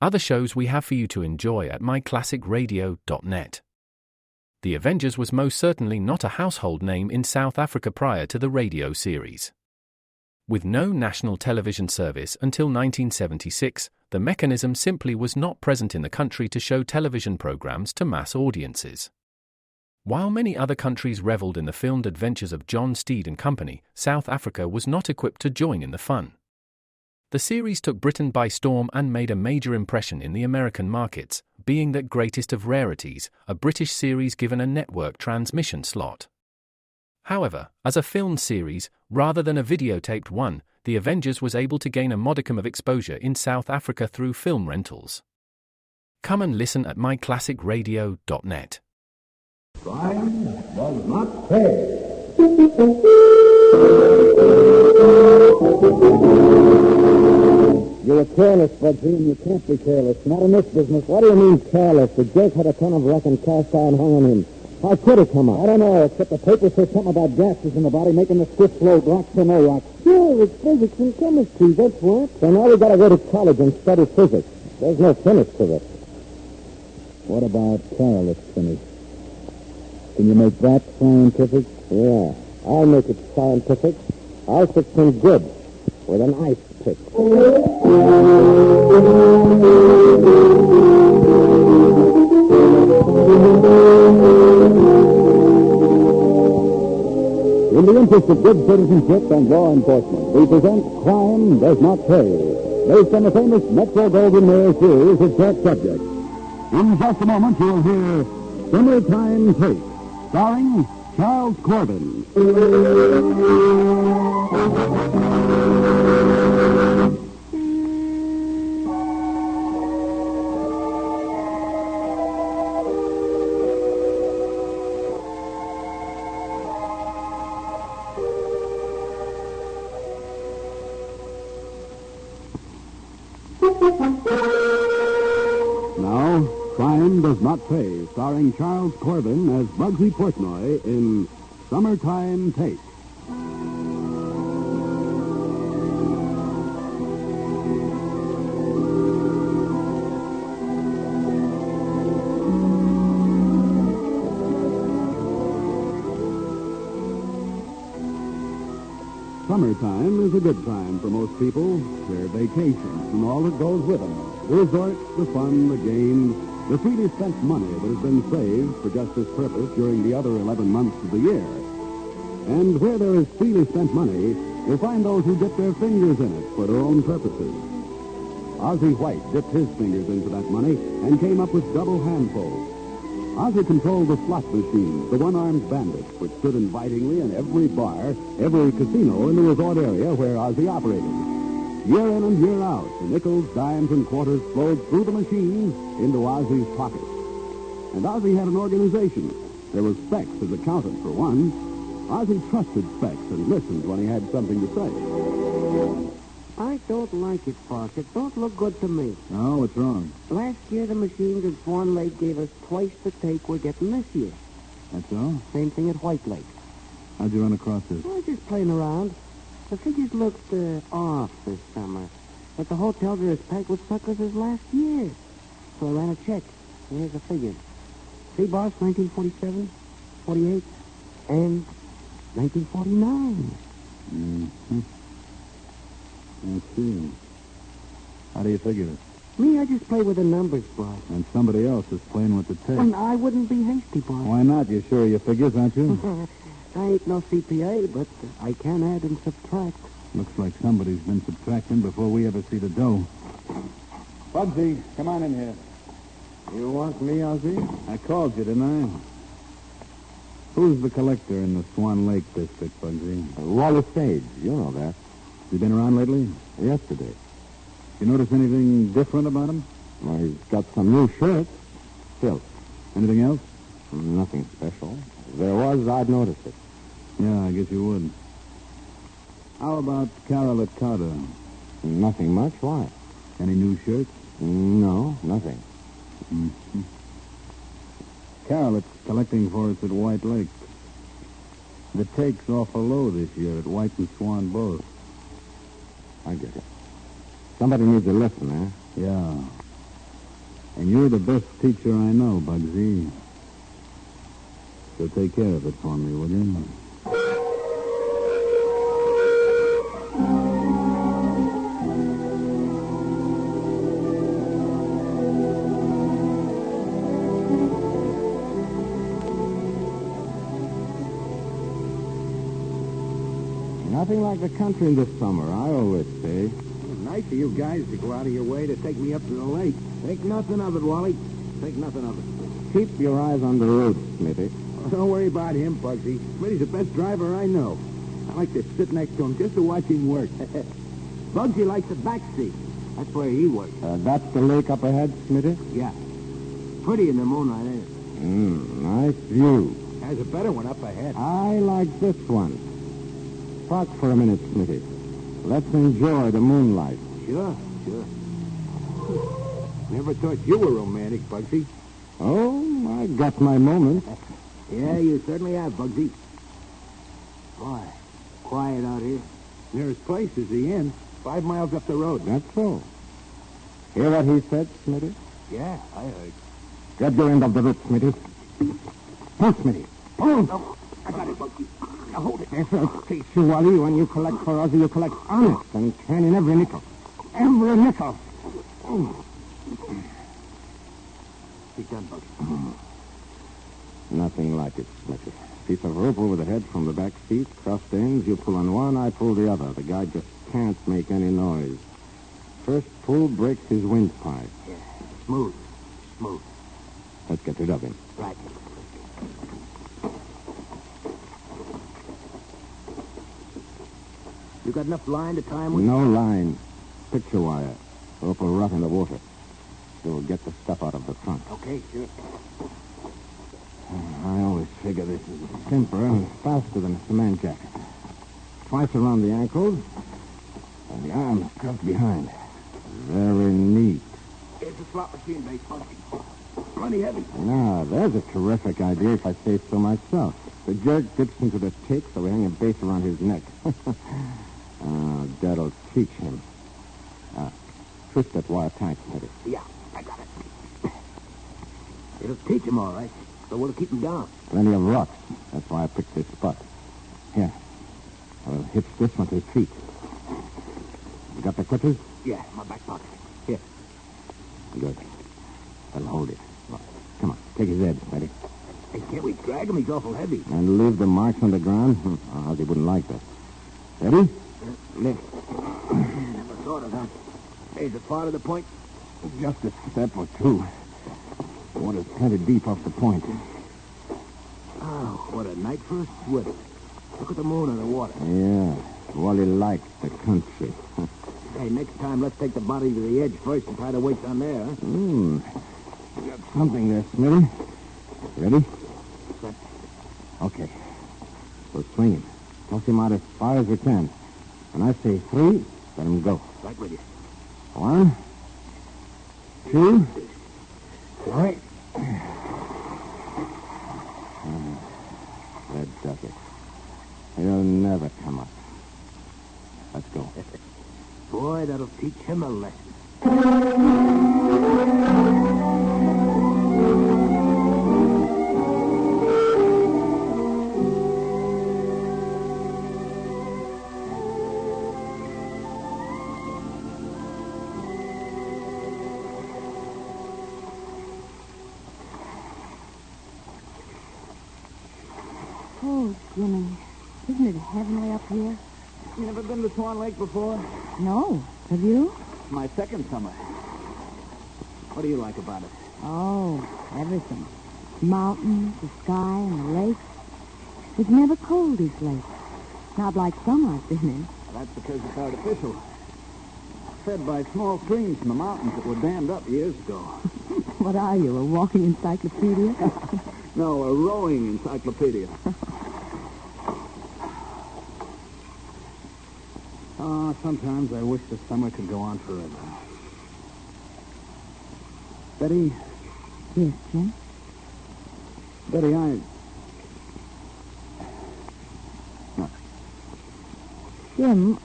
other shows we have for you to enjoy at myclassicradio.net. The Avengers was most certainly not a household name in South Africa prior to the radio series. With no national television service until 1976, the mechanism simply was not present in the country to show television programs to mass audiences. While many other countries reveled in the filmed adventures of John Steed and company, South Africa was not equipped to join in the fun. The series took Britain by storm and made a major impression in the American markets, being that greatest of rarities, a British series given a network transmission slot. However, as a filmed series, rather than a videotaped one, The Avengers was able to gain a modicum of exposure in South Africa through film rentals. Come and listen at myclassicradio.net. Crime does not pay. You were careless, Bugsy, and you can't be careless. Not in this business. What do you mean careless? The jerk had a ton of wreck and cast iron hung on him. How could it come out? I don't know, except the paper says something about gases in the body making the swift flow rocks or no rocks. Sure, it's physics and chemistry, that's what. So now we gotta go to college and study physics. There's no finish to it. What about careless finish? Can you make that scientific? Yeah, I'll make it scientific. I'll fix him good with an ice pick. In the interest of good citizenship and law enforcement, we present Crime Does Not Pay, based on the famous Metro-Goldwyn-Mayer series of short subjects. In just a moment, you'll hear Summertime Take, starring Charles Corbin. Now, Crime Does Not Pay, starring Charles Corbin as Bugsy Portnoy in Summertime Take. Summertime is a good time for most people. Their vacations and all that goes with them. The resorts, the fun, the games, the freely spent money that has been saved for just this purpose during the other 11 months of the year. And where there is freely spent money, you'll find those who dip their fingers in it for their own purposes. Ozzie White dipped his fingers into that money and came up with double handfuls. Ozzie controlled the slot machines, the one-armed bandits, which stood invitingly in every bar, every casino in the resort area where Ozzie operated. Year in and year out, the nickels, dimes, and quarters flowed through the machines into Ozzie's pockets. And Ozzie had an organization. There was Specs as accountant, for one. Ozzie trusted Specs and listened when he had something to say. I don't like it, Fox. It don't look good to me. Oh, what's wrong? Last year, the machines at Swan Lake gave us twice the take we're getting this year. That's all? Same thing at White Lake. How'd you run across this? I was just playing around. The figures looked off this summer. But the hotels are as packed with suckers as last year. So I ran a check. Here's the figures. See, boss, 1947, 48, and 1949. Mm-hmm. I see. How do you figure it? Me, I just play with the numbers, boss. And somebody else is playing with the tape. Well, I wouldn't be hasty, boss. Why not? You're sure of your figures, aren't you? I ain't no CPA, but I can add and subtract. Looks like somebody's been subtracting before we ever see the dough. Bugsy, come on in here. You want me, Ozzie? I called you, didn't I? Who's the collector in the Swan Lake district, Bugsy? Wallace Sage. You know that. You been around lately? Yesterday. You notice anything different about him? Well, he's got some new shirts. Still, Anything else? nothing special. If there was, I'd notice it. Yeah, I guess you would. How about Carol at Carter? Nothing much. Why? Any new shirts? No, nothing. Mm-hmm. Carol, it's collecting for us at White Lake. The take's awful low this year at White and Swan both. I get it. Somebody needs a listen, eh? Yeah. And you're the best teacher I know, Bugsy. So take care of it for me, will you? Nothing like the country in the summer, I always say. Nice of you guys to go out of your way to take me up to the lake. Think nothing of it, Wally. Think nothing of it. Keep your eyes on the road, Smithy. Oh, don't worry about him, Bugsy. Smitty's the best driver I know. I like to sit next to him just to watch him work. Bugsy likes the back seat. That's where he works. That's the lake up ahead, Smithy? Yeah. Pretty in the moonlight, ain't it? Nice view. There's a better one up ahead. I like this one. Park for a minute, Smithy. Let's enjoy the moonlight. Sure. Never thought you were romantic, Bugsy. Oh, I got my moments. Yeah, you certainly have, Bugsy. Boy, quiet out here. Nearest place is the inn, 5 miles up the road. That's so. Hear what he said, Smithy? Yeah, I heard. Grab your end of the rope, Smithy. Pull, Smithy. Pull. Oh, I got it, Bugsy. Now hold it. Yes, I'll teach you, Wally. When you collect for us, you collect honest and turn in every nickel. Every nickel. Oh. Be done, Bugsy. Nothing like it, Smithy. Piece of rope over the head from the back seat, crossed ends, you pull on one, I pull the other. The guy just can't make any noise. First pull breaks his windpipe. Yeah, smooth. Let's get rid of him. Right. You got enough line to tie him with? No line. Picture wire. Rope will rot in the water. You'll get the stuff out of the trunk. Okay, sure. I always figure this is simpler and faster than a cement jacket. Twice around the ankles, and the arms tucked behind. Very neat. It's a slot machine base, Bugsy. Plenty heavy. Now, there's a terrific idea if I say so myself. The jerk dips into the tick, so we hang a base around his neck. That'll teach him. Twist that wire tight, Smitty. Yeah, I got it. It'll teach him all right, but we'll keep him down. Plenty of rocks. That's why I picked this spot. Here. I'll hitch this one to his feet. You got the clippers? Yeah, my back pocket. Here. Good. That'll hold it. Well, come on, take his head, Smitty. Hey, can't we drag him? He's awful heavy. And leave the marks on the ground? Ozzy wouldn't like that. Ready? Lift. Never thought of that. Hey, is it far to the point? Just a step or two. The water's plenty deep off the point. Oh, what a night for a swim. Look at the moon on the water. Yeah, Wally likes the country. Hey, next time, let's take the body to the edge first and tie the weights on there, huh? You got something there, Smitty. Ready? Set. Okay. So swing him. Toss him out as far as you can. When I say 3, let him go. Right with you. 1, 2, 3. That does it. He'll never come up. Let's go. Boy, that'll teach him a lesson. Oh, Jimmy, isn't it heavenly up here? You never been to Swan Lake before? No. Have you? My second summer. What do you like about it? Oh, everything. Mountains, the sky, and the lake. It's never cold, these lakes. Not like some I've been in. That's because it's artificial. Fed by small streams from the mountains that were dammed up years ago. What are you, a walking encyclopedia? No, a rowing encyclopedia. Sometimes I wish the summer could go on forever. Betty, Yes, Jim? Betty, Jim,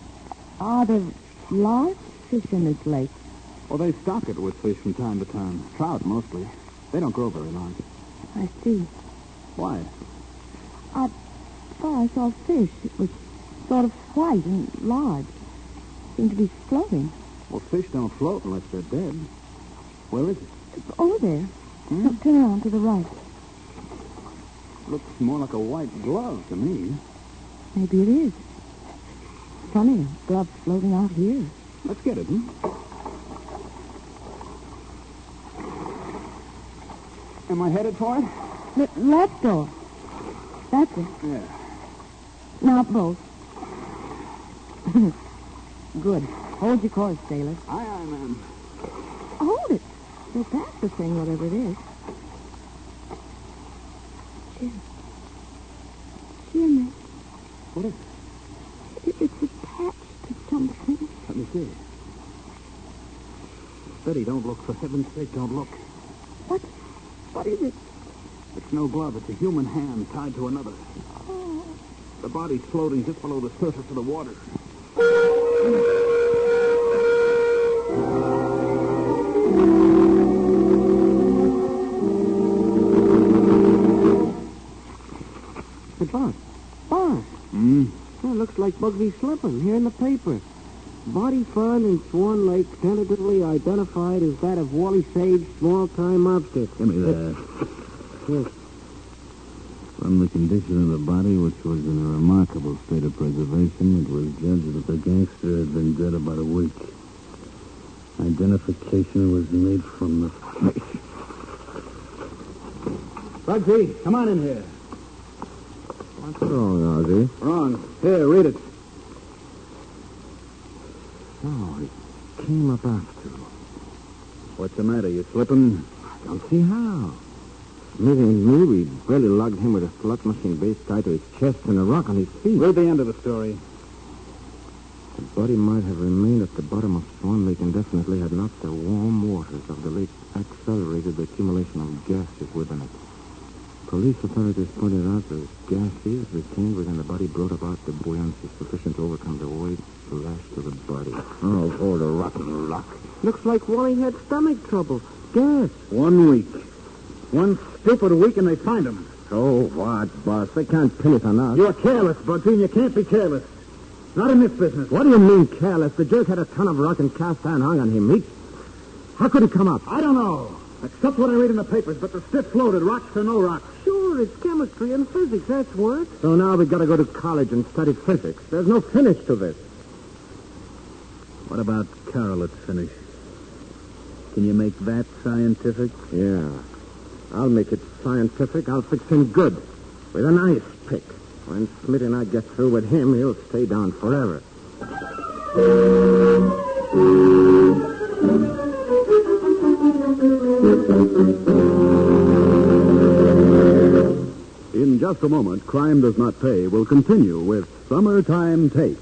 are there large fish in this lake? Well, they stock it with fish from time to time. Trout, mostly. They don't grow very long. I see. Why? I saw a fish. It was sort of white and large. Seemed to be floating. Well, fish don't float unless they're dead. Where is it? It's over there. Look, turn around to the right. Looks more like a white glove to me. Maybe it is. Funny, a glove floating out here. Let's get it, Am I headed for it? Left door. That's it. Yeah. Now both. Good. Hold your course, sailor. Aye, aye, ma'am. Hold it. You'll pass the thing, whatever it is. Jimmy. What is it? It's attached to something. Let me see. Steady, don't look. For heaven's sake, don't look. What is it? It's no glove. It's a human hand tied to another. Oh. The body's floating just below the surface of the water. Hey, boss. That looks like Bugsy slipping here in the paper. Body found in Swan Lake, tentatively identified as that of Wally Sage, small-time outfit. Give me that. Yes. From the condition of the body, which was in a remarkable state of preservation, it was judged that the gangster had been dead about a week. Identification was made from the face. Bugsy, come on in here. What's wrong, Ozzy? Wrong. Here, read it. Oh, it came up after. What's the matter? You slipping? I don't see how. Smithy and me, we barely lugged him with a slot machine base tied to his chest and a rock on his feet. Read the end of the story. The body might have remained at the bottom of Swan Lake indefinitely had not the warm waters of the lake accelerated the accumulation of gases within it. Police authorities pointed out that gases retained within the body brought about the buoyancy sufficient to overcome the weight lashed to the body. Oh, all the rotten luck. Looks like Wally had stomach trouble. Gas. 1 week. One stupid week and they find him. So what, boss? They can't pin it on us. You're careless, Bugsy, and you can't be careless. Not in this business. What do you mean, careless? The jerk had a ton of rock and cast iron hung on him. How could he come up? I don't know. Except what I read in the papers, but the stiff floated, rocks or no rocks. Sure, it's chemistry and physics, that's what. So now we've got to go to college and study physics. There's no finish to this. What about Carol's finish? Can you make that scientific? Yeah. I'll make it scientific. I'll fix him good. With an ice pick. When Smitty and I get through with him, he'll stay down forever. In just a moment, Crime Does Not Pay will continue with Summertime Take.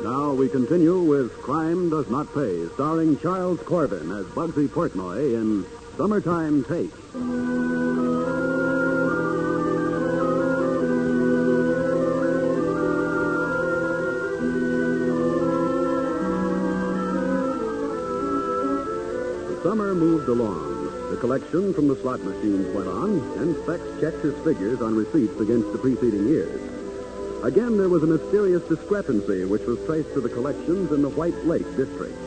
Now we continue with Crime Does Not Pay, starring Charles Corbin as Bugsy Portnoy in Summertime Take. The summer moved along. The collection from the slot machines went on, and Specs checked his figures on receipts against the preceding years. Again, there was a mysterious discrepancy which was traced to the collections in the White Lake district.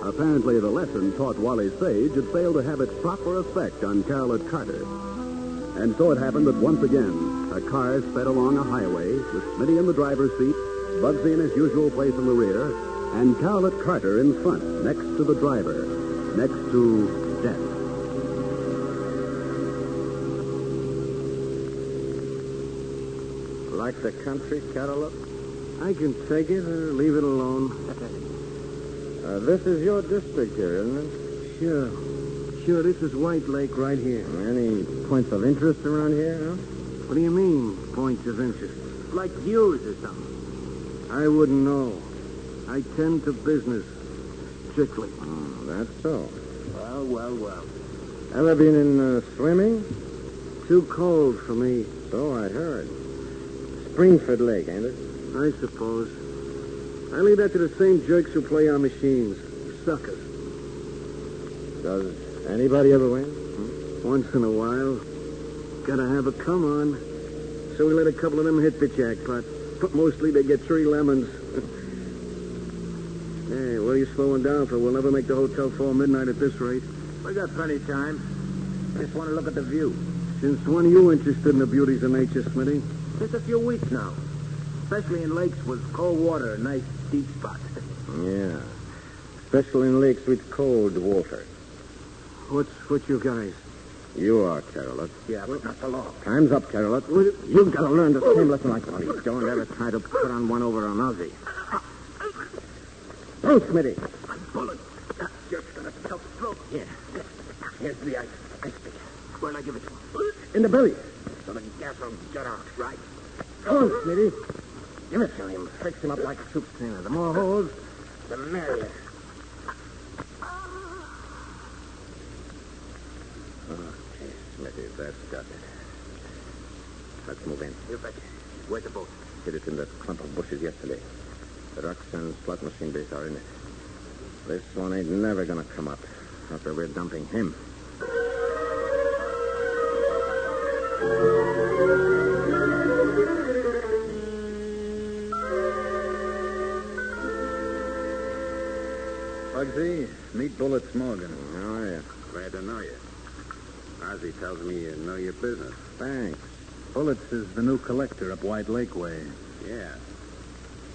Apparently, the lesson taught Wally Sage had failed to have its proper effect on Carolette Carter. And so it happened that once again, a car sped along a highway with Smitty in the driver's seat, Bugsy in his usual place in the rear, and Carolette Carter in front, next to the driver, next to death. Like the country, Carolette? I can take it or leave it alone. This is your district here, isn't it? Sure, this is White Lake right here. Any points of interest around here, huh? What do you mean, points of interest? Like views or something. I wouldn't know. I tend to business. Strictly. That's so. Well. Ever been in swimming? Too cold for me. So I heard. Springford Lake, ain't it? I suppose. I leave that to the same jerks who play our machines. Suckers. Does anybody ever win? Once in a while. Gotta have a come on. So we let a couple of them hit the jackpot. But mostly they get 3 lemons. Hey, what are you slowing down for? We'll never make the hotel before midnight at this rate. We got plenty of time. Just want to look at the view. Since when are you interested in the beauties of nature, Smitty? Just a few weeks now. Especially in lakes with cold water and nice deep spots. Yeah. Especially in lakes with cold water. What's you guys? You are, Carolette. Yeah, but not for long. Time's up, Carolette. You've got to learn the same lesson like Buddy. Don't ever try to put on one over on Ozzy. Oh, Smitty. Bullet. Just got a tough stroke. Here. Here's the ice pick. Where'd I give it to him? In the belly. So the gas will get out. Right. Come on, Smitty. Give it to him. Fix him up like a soup strainer. The more holes, the merrier. Okay, Smitty, that's got it. Let's move in. You betcha. Where's the boat? Hit it in that clump of bushes yesterday. The rocks and slot machine base are in it. This one ain't never gonna come up after we're dumping him. Bugsy, meet Bullets Morgan. How are you? Glad to know you. Ozzy tells me you know your business. Thanks. Bullets is the new collector up White Lake way. Yeah.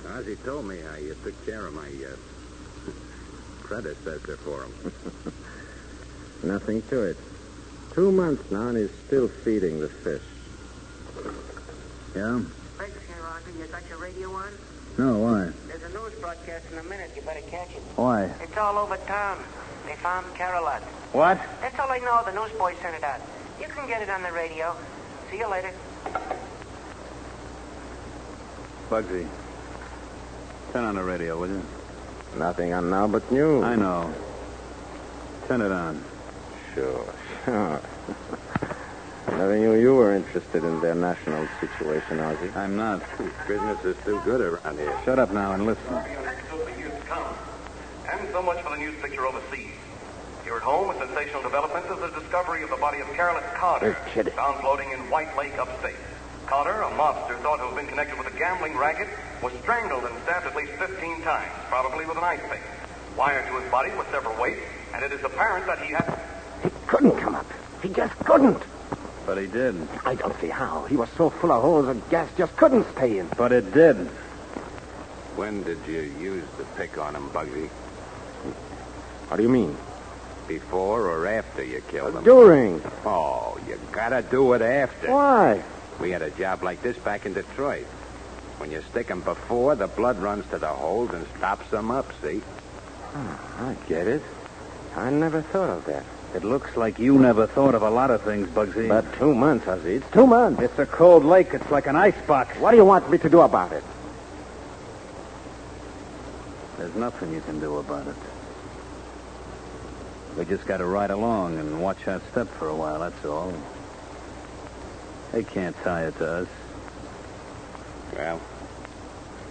Ozzy told me how you took care of my predecessor for him. Nothing to it. 2 months now, and he's still feeding the fish. Yeah? Thanks, here, Ozzy. You got your radio on? No, why? There's a news broadcast in a minute. You better catch it. Why? It's all over town. They found Carolette. What? That's all I know. The newsboy sent it out. You can get it on the radio. See you later. Bugsy, turn on the radio, will you? Nothing on now but news. I know. Turn it on. Sure. Never knew you were interested in their national situation, Ozzy. I'm not. Business is too good around here. Shut up now and listen. For years to come. And so much for the news picture overseas. Here at home, a sensational development is the discovery of the body of Carolette Carter, Hey, kid. found floating in White Lake, upstate. Carter, a mobster thought to have been connected with a gambling racket, was strangled and stabbed at least 15 times, probably with an ice pick. Wired to his body were several weights, and it is apparent that he had... He couldn't come up. He just couldn't. But he did. I don't see how. He was so full of holes and gas just couldn't stay in. But it did. When did you use the pick on him, Bugsy? What do you mean? Before or after you killed him? During. Oh, you gotta do it after. Why? We had a job like this back in Detroit. When you stick 'em before, the blood runs to the holes and stops 'em up, see? I get it. I never thought of that. It looks like you never thought of a lot of things, Bugsy. But 2 months, Ozzy. It's 2 months. It's a cold lake. It's like an icebox. What do you want me to do about it? There's nothing you can do about it. We just got to ride along and watch our step for a while, that's all. They can't tie it to us. Well,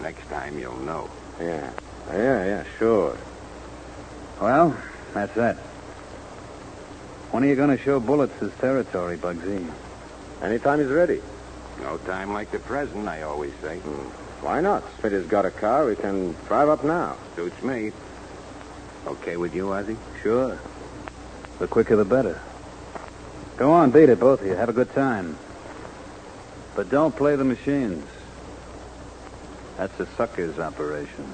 next time you'll know. Yeah, sure. Well, that's that. When are you going to show Bullets his territory, Bugsy? Anytime he's ready. No time like the present, I always say. Why not? Smitty's got a car. We can drive up now. Suits me. Okay with you, Ozzy? Sure. The quicker the better. Go on, beat it, both of you. Have a good time. But don't play the machines. That's a sucker's operation.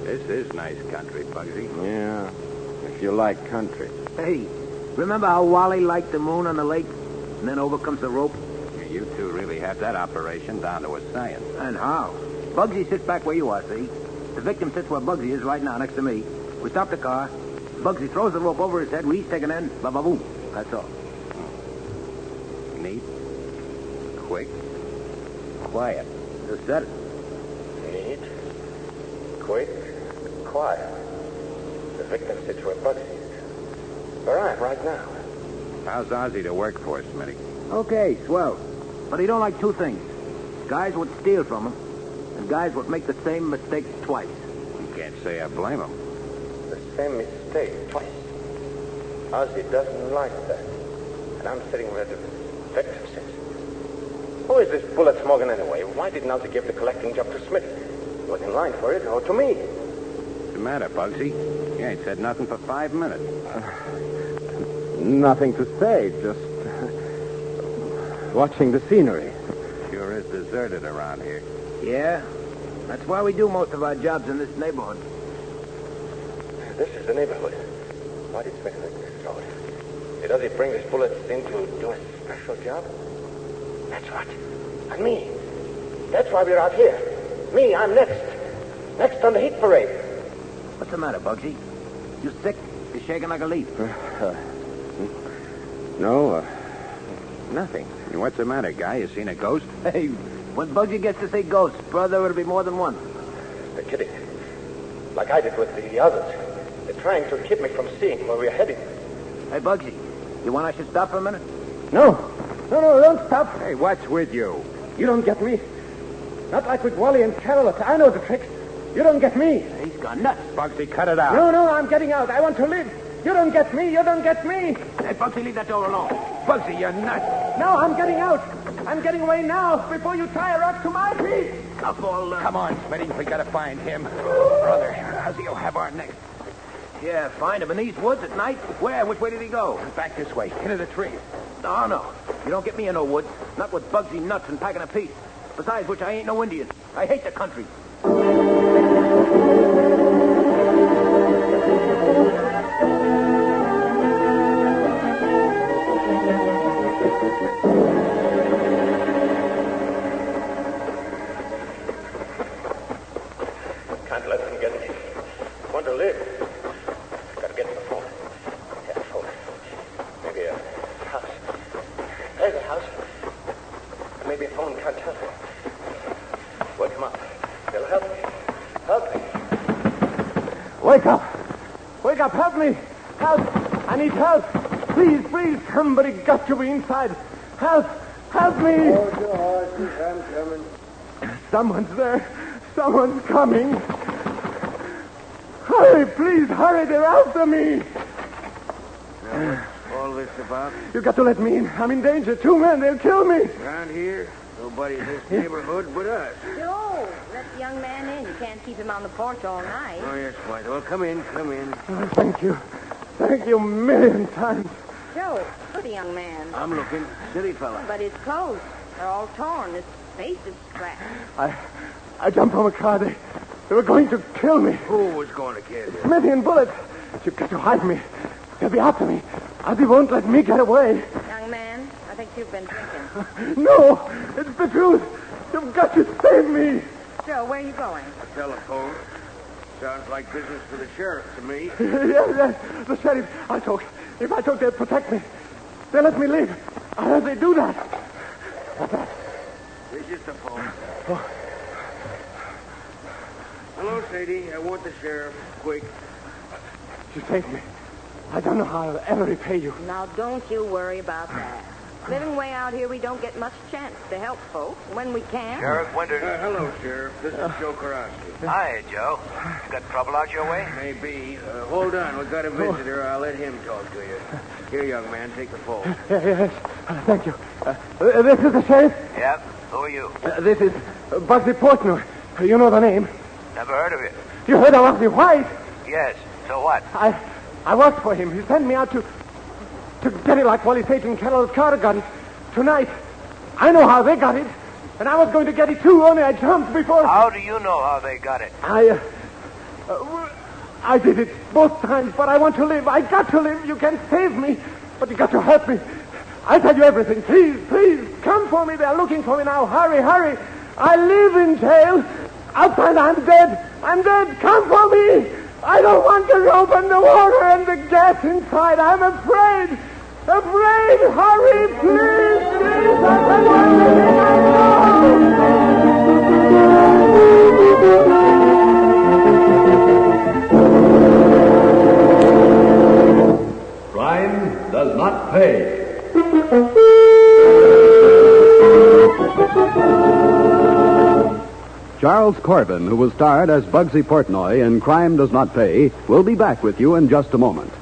This is nice country, Bugsy. Yeah, if you like country. Hey, remember how Wally liked the moon on the lake? And then over comes the rope? You two really have that operation down to a science. And how? Bugsy sits back where you are, see? The victim sits where Bugsy is right now, next to me. We stop the car. Bugsy throws the rope over his head. We each take an end. Ba-ba-boom. That's all. Neat, quick, quiet. Just said it. Neat, quick, quiet. The victim sits where Bugsy is. Where I am right now. How's Ozzy to work for, Smitty? Okay, swell. But he don't like two things. Guys would steal from him, and guys would make the same mistake twice. You can't say I blame him. The same mistake twice. Ozzy doesn't like that. And I'm sitting where the victim sits. Who is this bullet smoking anyway? Why didn't Ozzy give the collecting job to Smith? He was in line for it, or to me. What's the matter, Bugsy? You ain't said nothing for 5 minutes. Nothing to say, just watching the scenery. Sure is deserted around here. Yeah? That's why we do most of our jobs in this neighborhood. This is the neighborhood. Why did Smith make this road? Did Ozzy bring these bullets in to do a special job? That's right. And me. That's why we're out here. Me, I'm next. Next on the heat parade. What's the matter, Bugsy? You sick? You're shaking like a leaf. No, nothing. What's the matter, guy? You seen a ghost? Hey, when Bugsy gets to say ghost, brother, it'll be more than one. They're kidding. Like I did with the others. They're trying to keep me from seeing where we're heading. Hey, Bugsy, you want I should stop for a minute? No, don't stop. Hey, what's with you? You don't get me. Not like with Wally and Carol. I know the tricks. You don't get me. He's gone nuts. Bugsy, cut it out. No, I'm getting out. I want to live. You don't get me. You don't get me. Hey, Bugsy, leave that door alone. Bugsy, you're nuts. No, I'm getting out. I'm getting away now before you tie a rock to my feet. Come on, Smitty. We gotta find him. Brother, Ozzy'll have our next. Yeah, find him in these woods at night. Where? Which way did he go? Back this way, into the trees. No. You don't get me in no woods. Not with Bugsy nuts and packing a piece. Besides which, I ain't no Indian. I hate the country. Can't let them get me. Want to live. Gotta get to the phone. Yeah, phone. Maybe a house. There's a house. Maybe a phone can't tell. Wake them up. They'll help me. Help me. Wake up. Wake up. Help me. Help. I need help. Please, somebody got to be inside. Help me. Hold your horses. I'm coming. Someone's there. Someone's coming. Hurry, please, hurry. They're after me. All this about? You got to let me in. I'm in danger. 2 men, they'll kill me. Around here, nobody in this neighborhood but us. Joe, let the young man in. You can't keep him on the porch all night. Oh, yes, White. Well, come in. Oh, thank you. Thank you a million times. Joe, look at the young man. I'm looking. City fella. But his clothes are all torn. His face is scratched. I jumped from a car. They were going to kill me. Who was going to kill you? Smithy and Bullet. You've got to hide me. They'll be after me. Ozzy won't let me get away. Young man, I think you've been drinking. No, it's the truth. You've got to save me. Joe, where are you going? A telephone. Sounds like business for the sheriff to me. Yes, the sheriff. If I talk, they'll protect me. They'll let me live. How do they do that? What's that? It's just a phone. Oh. Hello, Sadie. I want the sheriff. Quick. You saved me. I don't know how I'll ever repay you. Now, don't you worry about that. Living way out here, we don't get much chance to help folks. When we can... Sheriff Winters. Hello, Sheriff. This is Joe Karofsky. Hi, Joe. You got trouble out your way? Maybe. Hold on. We've got a visitor. I'll let him talk to you. Here, young man. Take the phone. Yes. Thank you. This is the sheriff? Yep. Who are you? This is Bugsy Portnoy. You know the name. Never heard of you. You heard of Ozzy White? Yes. So what? I worked for him. He sent me out to get it like Wally Tate and Carol Carter got it. Tonight. I know how they got it. And I was going to get it too, only I jumped before... How do you know how they got it? I did it both times, but I want to live. I got to live. You can't save me, but you got to help me. I'll tell you everything. Please, please, come for me. They're looking for me now. Hurry, hurry. I live in jail. Outside, I'm dead. I'm dead. Come for me. I don't want the rope and the water and the gas inside. I'm afraid. Afraid. Hurry, please, please. I don't want anything I know. Crime does not pay. Charles Corbin, who was starred as Bugsy Portnoy in Crime Does Not Pay, will be back with you in just a moment.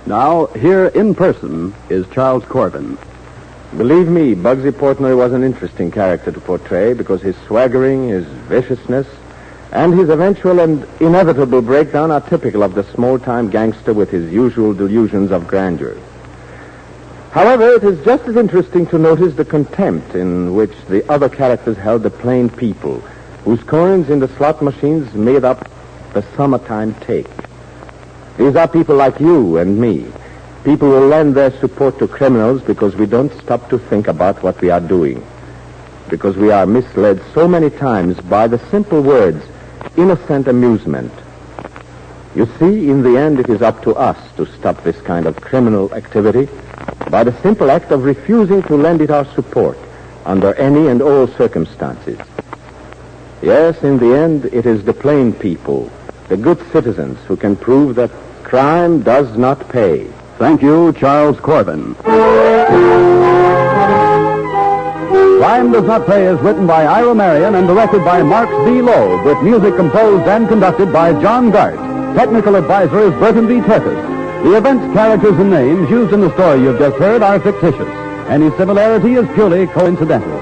Now, here in person is Charles Corbin. Believe me, Bugsy Portnoy was an interesting character to portray because his swaggering, his viciousness, and his eventual and inevitable breakdown are typical of the small-time gangster with his usual delusions of grandeur. However, it is just as interesting to notice the contempt in which the other characters held the plain people, whose coins in the slot machines made up the summertime take. These are people like you and me. People who lend their support to criminals because we don't stop to think about what we are doing. Because we are misled so many times by the simple words, innocent amusement. You see, in the end, it is up to us to stop this kind of criminal activity by the simple act of refusing to lend it our support under any and all circumstances. Yes, in the end, it is the plain people, the good citizens, who can prove that crime does not pay. Thank you, Charles Corbin. Crime Does Not Pay is written by Ira Marion and directed by Marks B. Loeb, with music composed and conducted by John Gart. Technical advisor is Burton B. Turkis. The events, characters, and names used in the story you've just heard are fictitious. Any similarity is purely coincidental.